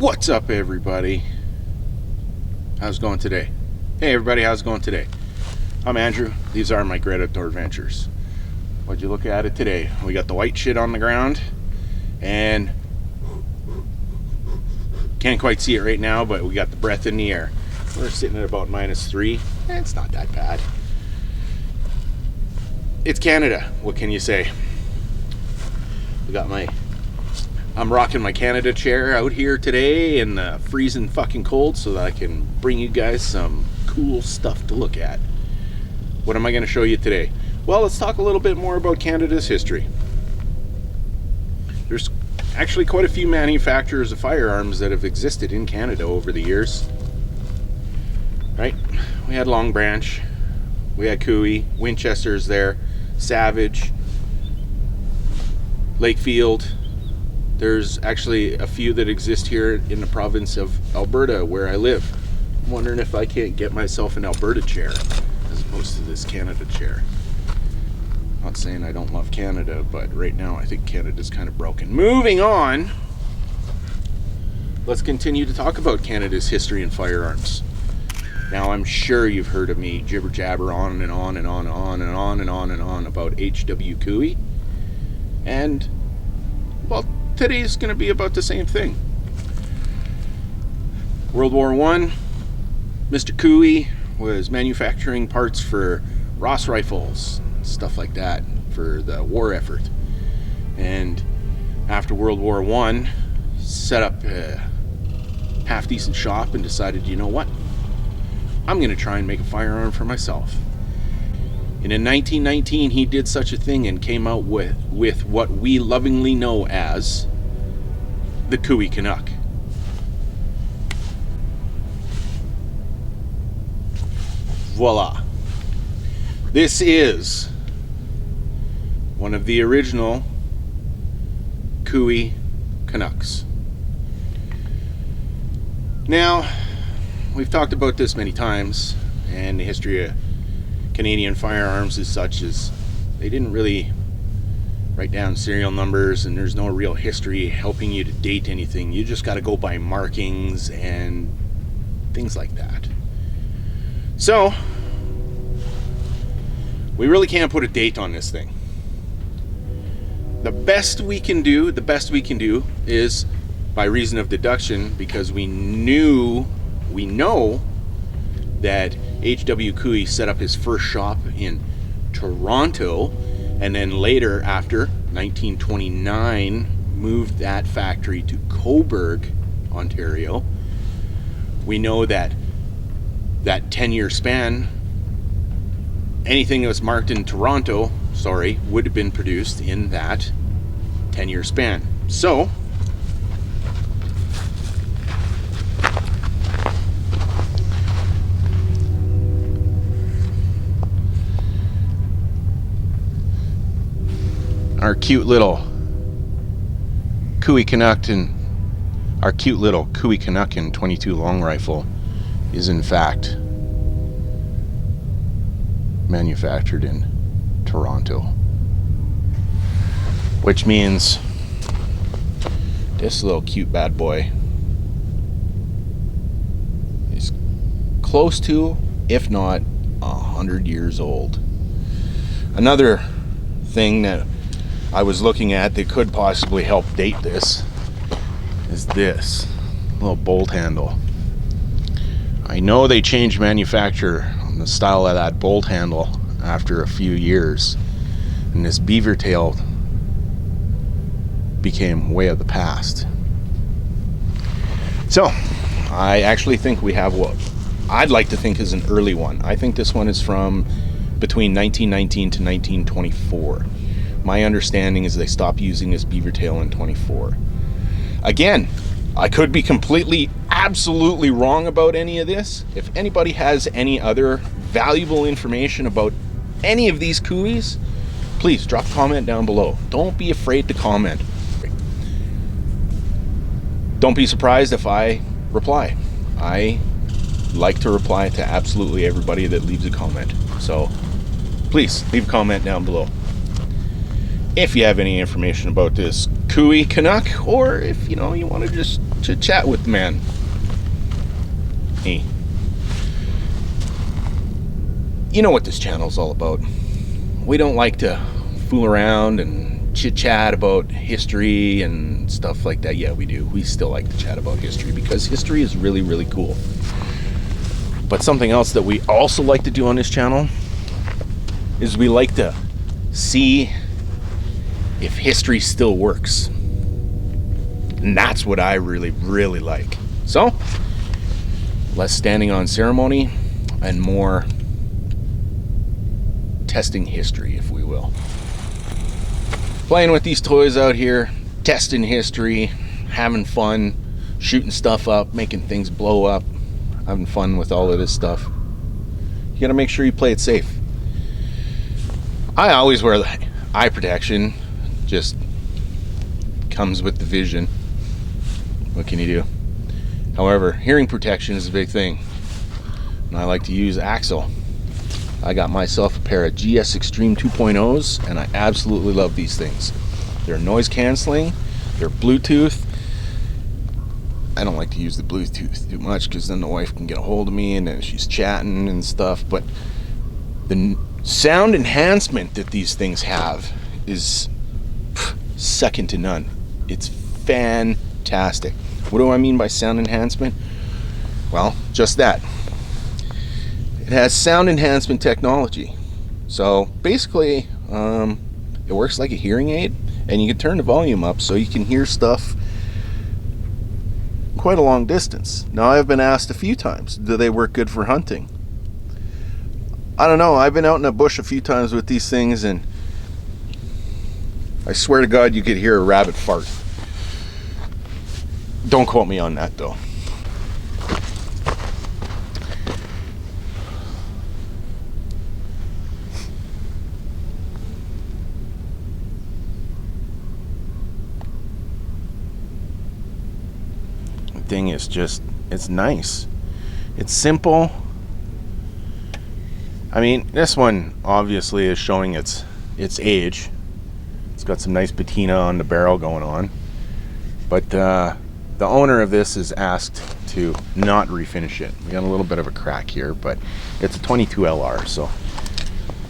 What's up, everybody? How's it going today? Hey everybody, how's it going today? I'm Andrew. These are my great outdoor adventures. What'd you look at it today? We got the white shit on the ground and can't quite see it right now, but we got the breath in the air. We're sitting at about -3. It's not that bad. It's Canada. What can you say? We got I'm rocking my Canada chair out here today in the freezing fucking cold so that I can bring you guys some cool stuff to look at. What am I going to show you today? Well, let's talk a little bit more about Canada's history. There's actually quite a few manufacturers of firearms that have existed in Canada over the years. Right? We had Long Branch, we had Cooey, Winchester's there, Savage, Lakefield. There's actually a few that exist here in the province of Alberta where I live. I'm wondering if I can't get myself an Alberta chair as opposed to this Canada chair. Not saying I don't love Canada, but right now I think Canada's kind of broken. Moving on, let's continue to talk about Canada's history in firearms. Now, I'm sure you've heard of me jibber jabber on and on and on and on and on and on and on about H.W. Cooey. And, well, today's going to be about the same thing. World War I, Mr. Cooey was manufacturing parts for Ross rifles, stuff like that, for the war effort. And after World War I, set up a half-decent shop and decided, you know what? I'm going to try and make a firearm for myself. And in 1919, he did such a thing and came out with what we lovingly know as the Cooey Canuck. Voila. This is one of the original Cooey Canucks. Now, we've talked about this many times, and the history of Canadian firearms is such as they didn't really write down serial numbers, and there's no real history helping you to date anything. You just got to go by markings and things like that. So, we really can't put a date on this thing. The best we can do is by reason of deduction, because we know that H.W. Cooey set up his first shop in Toronto, and then later, after 1929, moved that factory to Cobourg, Ontario. We know that 10-year span, anything that was marked in Toronto, would have been produced in that 10-year span. So, our cute little Cooey Canuck and our cute little Cooey Canuck and 22 long rifle is in fact manufactured in Toronto, which means this little cute bad boy is close to, if not 100 years old. Another thing that I was looking at that could possibly help date this is this little bolt handle. I know they changed manufacture on the style of that bolt handle after a few years, and this beaver tail became way of the past. So I actually think we have what I'd like to think is an early one. I think this one is from between 1919 to 1924. My understanding is they stopped using this beaver tail in 24. Again, I could be completely, absolutely wrong about any of this. If anybody has any other valuable information about any of these Cooeys, please drop a comment down below. Don't be afraid to comment. Don't be surprised if I reply. I like to reply to absolutely everybody that leaves a comment. So please leave a comment down below. if you have any information about this Cooey Canuck, or if you want to just chat with the man. Hey, you know what this channel's all about. We don't like to fool around and chit chat about history and stuff like that. Yeah, we do. We still like to chat about history because history is really, really cool. But something else that we also like to do on this channel is we like to see if history still works. And that's what I really, really like. So, less standing on ceremony and more testing history, if we will. Playing with these toys out here, testing history, having fun, shooting stuff up, making things blow up, having fun with all of this stuff. You gotta make sure you play it safe. I always wear the eye protection. Just comes with the vision. What can you do? However, hearing protection is a big thing, and I like to use Axel. I got myself a pair of GS Extreme 2.0s, and I absolutely love these things. They're noise canceling, they're Bluetooth. I don't like to use the Bluetooth too much because then the wife can get a hold of me and then she's chatting and stuff, but the sound enhancement that these things have is second to none. It's fantastic. What do I mean by sound enhancement? Well, just that. It has sound enhancement technology. So basically, it works like a hearing aid, and you can turn the volume up so you can hear stuff quite a long distance. Now, I've been asked a few times, do they work good for hunting? I don't know. I've been out in the bush a few times with these things, and I swear to God, you could hear a rabbit fart. Don't quote me on that, though. The thing is just, it's nice. It's simple. I mean, this one obviously is showing its age. It's got some nice patina on the barrel going on, but the owner of this is asked to not refinish it. We got a little bit of a crack here, but it's a 22 LR, so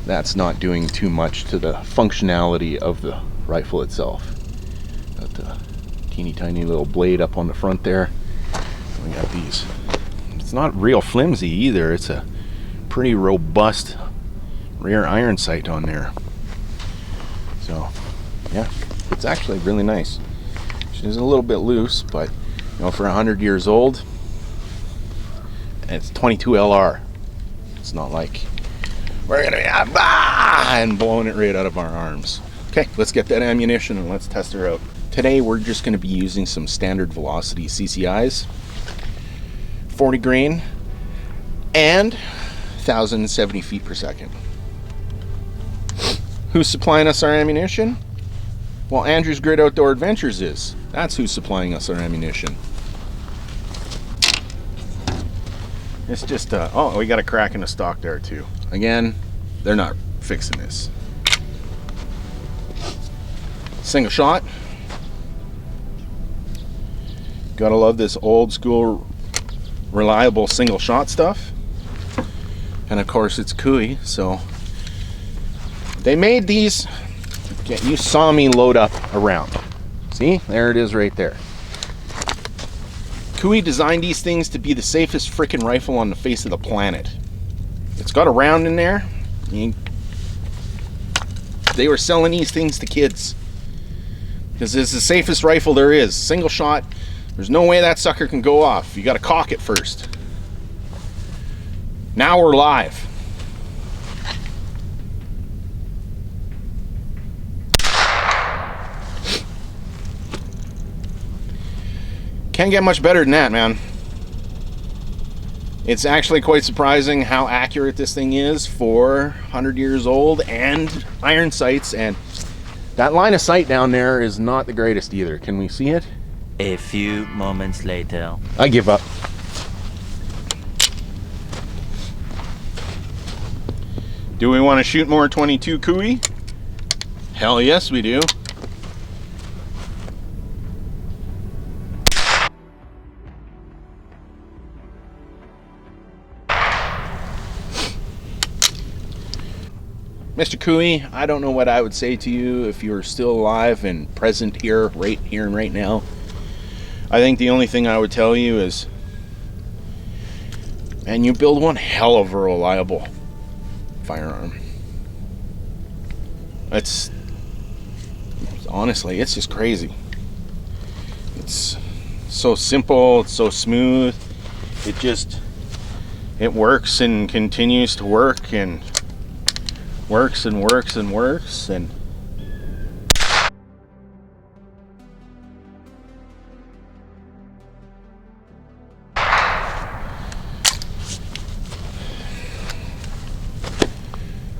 that's not doing too much to the functionality of the rifle itself. Got the teeny tiny little blade up on the front there. We got these. It's not real flimsy either. It's a pretty robust rear iron sight on there. So yeah, it's actually really nice. She's a little bit loose, but for 100 years old, and it's 22 LR. It's not like we're gonna be and blowing it right out of our arms. Okay, let's get that ammunition and let's test her out. Today we're just going to be using some standard velocity CCIs, 40 grain, and 1,070 feet per second. Who's supplying us our ammunition? Well, Andrew's Great Outdoor Adventures is. That's who's supplying us our ammunition. It's just, oh, we got a crack in the stock there too. Again, they're not fixing this. Single shot. Gotta love this old school, reliable single shot stuff. And of course it's Cooey, so they made these. You saw me load up a round. See, there it is right there. Cooey designed these things to be the safest freaking rifle on the face of the planet. It's got a round in there. They were selling these things to kids because it's the safest rifle there is. Single shot. There's no way that sucker can go off. You got to cock it first. Now we're live. Can't get much better than that, man. It's actually quite surprising how accurate this thing is for 100 years old and iron sights, and that line of sight down there is not the greatest either. Can we see it? A few moments later. I give up. Do we want to shoot more 22 Cooey? Hell yes, we do. Mr. Cooey, I don't know what I would say to you if you were still alive and present here, right here and right now. I think the only thing I would tell you is, man, you build one hell of a reliable firearm. It's honestly, it's just crazy. It's so simple, it's so smooth. It works and continues to work and works and works and works and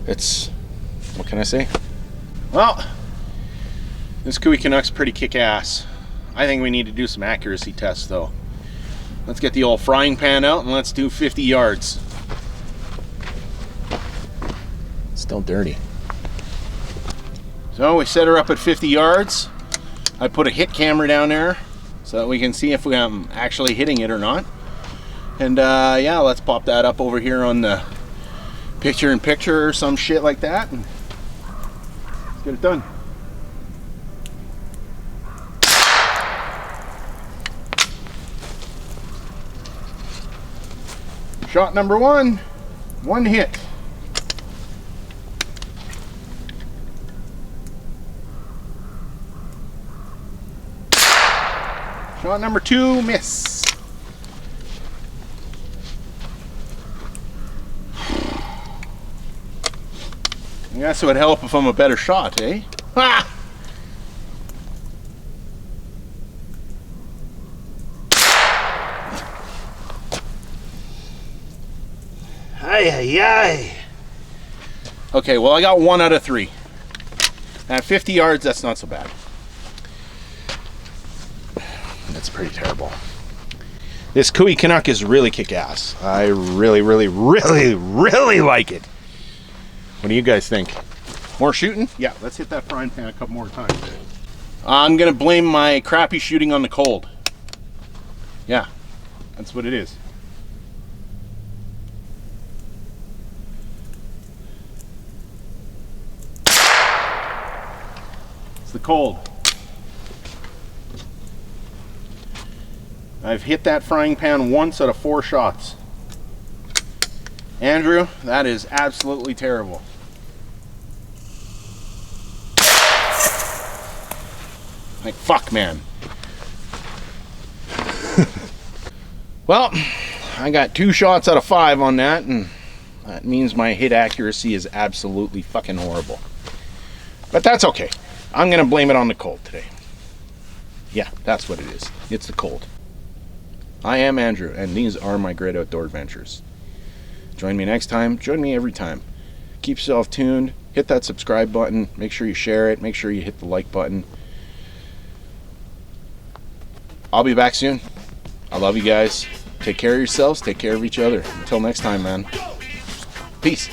it's, what can I say? Well, this Cooey Canuck's pretty kick-ass. I think we need to do some accuracy tests though. Let's get the old frying pan out and let's do 50 yards. It's still dirty. So we set her up at 50 yards. I put a hit camera down there so that we can see if I'm actually hitting it or not. And yeah, let's pop that up over here on the picture-in-picture or some shit like that. And let's get it done. Shot number one hit. Shot number two, miss. I guess it would help if I'm a better shot, eh? Ha! Ay, ay, ay. Okay, well, I got 1 out of 3. At 50 yards, that's not so bad. That's pretty terrible. This Cooey Canuck is really kick-ass. I really, really, really, really like it. What do you guys think? More shooting? Yeah, let's hit that frying pan a couple more times. I'm gonna blame my crappy shooting on the cold. Yeah, that's what it is. It's the cold. I've hit that frying pan once out of 4 shots. Andrew, that is absolutely terrible. Like, fuck, man. Well, I got 2 shots out of 5 on that, and that means my hit accuracy is absolutely fucking horrible. But that's okay. I'm gonna blame it on the cold today. Yeah, that's what it is. It's the cold. I am Andrew, and these are my great outdoor adventures. Join me next time. Join me every time. Keep yourself tuned. Hit that subscribe button. Make sure you share it. Make sure you hit the like button. I'll be back soon. I love you guys. Take care of yourselves. Take care of each other. Until next time, man. Peace.